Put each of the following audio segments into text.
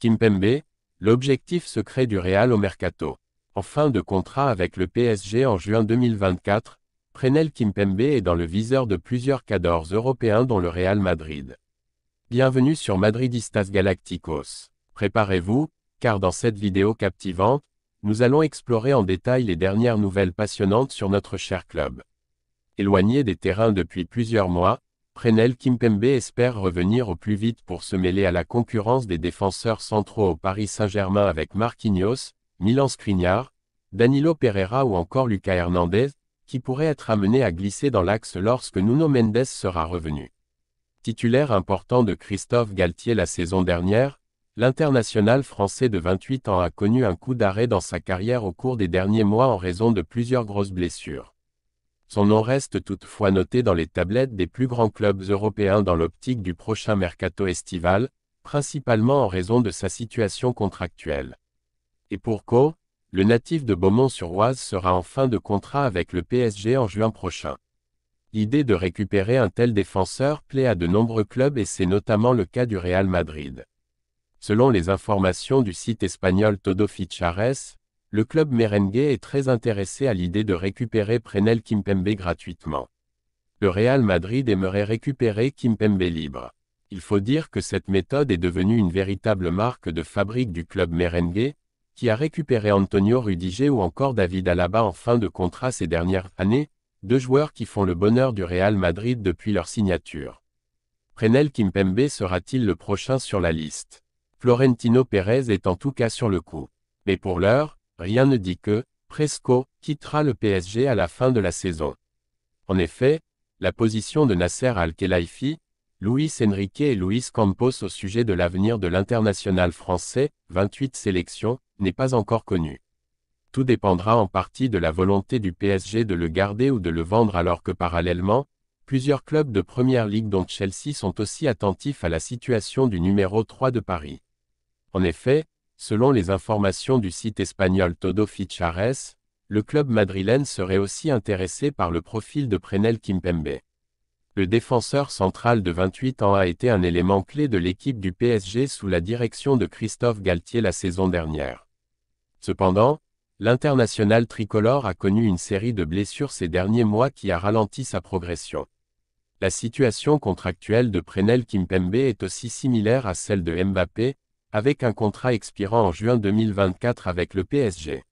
Kimpembe, l'objectif secret du Real au mercato. En fin de contrat avec le PSG en juin 2024, Presnel Kimpembe est dans le viseur de plusieurs cadors européens dont le Real Madrid. Bienvenue sur Madridistas Galacticos. Préparez-vous, car dans cette vidéo captivante, nous allons explorer en détail les dernières nouvelles passionnantes sur notre cher club. Éloigné des terrains depuis plusieurs mois, Presnel Kimpembe espère revenir au plus vite pour se mêler à la concurrence des défenseurs centraux au Paris Saint-Germain avec Marquinhos, Milan Skriniar, Danilo Pereira ou encore Lucas Hernandez, qui pourraient être amenés à glisser dans l'axe lorsque Nuno Mendes sera revenu. Titulaire important de Christophe Galtier la saison dernière, l'international français de 28 ans a connu un coup d'arrêt dans sa carrière au cours des derniers mois en raison de plusieurs grosses blessures. Son nom reste toutefois noté dans les tablettes des plus grands clubs européens dans l'optique du prochain mercato estival, principalement en raison de sa situation contractuelle. Et pour cause, le natif de Beaumont-sur-Oise sera en fin de contrat avec le PSG en juin prochain. L'idée de récupérer un tel défenseur plaît à de nombreux clubs et c'est notamment le cas du Real Madrid. Selon les informations du site espagnol Todo Fichares, le club merengue est très intéressé à l'idée de récupérer Presnel Kimpembe gratuitement. Le Real Madrid aimerait récupérer Kimpembe libre. Il faut dire que cette méthode est devenue une véritable marque de fabrique du club merengue, qui a récupéré Antonio Rudiger ou encore David Alaba en fin de contrat ces dernières années, deux joueurs qui font le bonheur du Real Madrid depuis leur signature. Presnel Kimpembe sera-t-il le prochain sur la liste? Florentino Pérez est en tout cas sur le coup. Mais pour l'heure, rien ne dit que Presco quittera le PSG à la fin de la saison. En effet, la position de Nasser Al-Khelaifi, Luis Enrique et Luis Campos au sujet de l'avenir de l'international français, 28 sélections, n'est pas encore connue. Tout dépendra en partie de la volonté du PSG de le garder ou de le vendre alors que parallèlement, plusieurs clubs de Première Ligue dont Chelsea sont aussi attentifs à la situation du numéro 3 de Paris. En effet, selon les informations du site espagnol Todo Fichares, le club madrilène serait aussi intéressé par le profil de Presnel Kimpembe. Le défenseur central de 28 ans a été un élément clé de l'équipe du PSG sous la direction de Christophe Galtier la saison dernière. Cependant, l'international tricolore a connu une série de blessures ces derniers mois qui a ralenti sa progression. La situation contractuelle de Presnel Kimpembe est aussi similaire à celle de Mbappé, avec un contrat expirant en juin 2024 avec le PSG.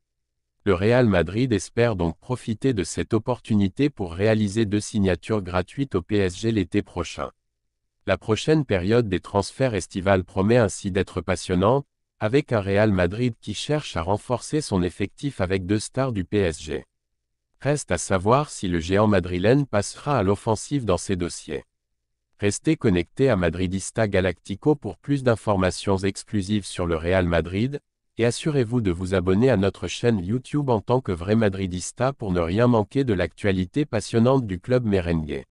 Le Real Madrid espère donc profiter de cette opportunité pour réaliser 2 signatures gratuites au PSG l'été prochain. La prochaine période des transferts estivales promet ainsi d'être passionnante, avec un Real Madrid qui cherche à renforcer son effectif avec 2 stars du PSG. Reste à savoir si le géant madrilène passera à l'offensive dans ces dossiers. Restez connectés à Madridista Galactico pour plus d'informations exclusives sur le Real Madrid, et assurez-vous de vous abonner à notre chaîne YouTube en tant que vrai Madridista pour ne rien manquer de l'actualité passionnante du club merengue.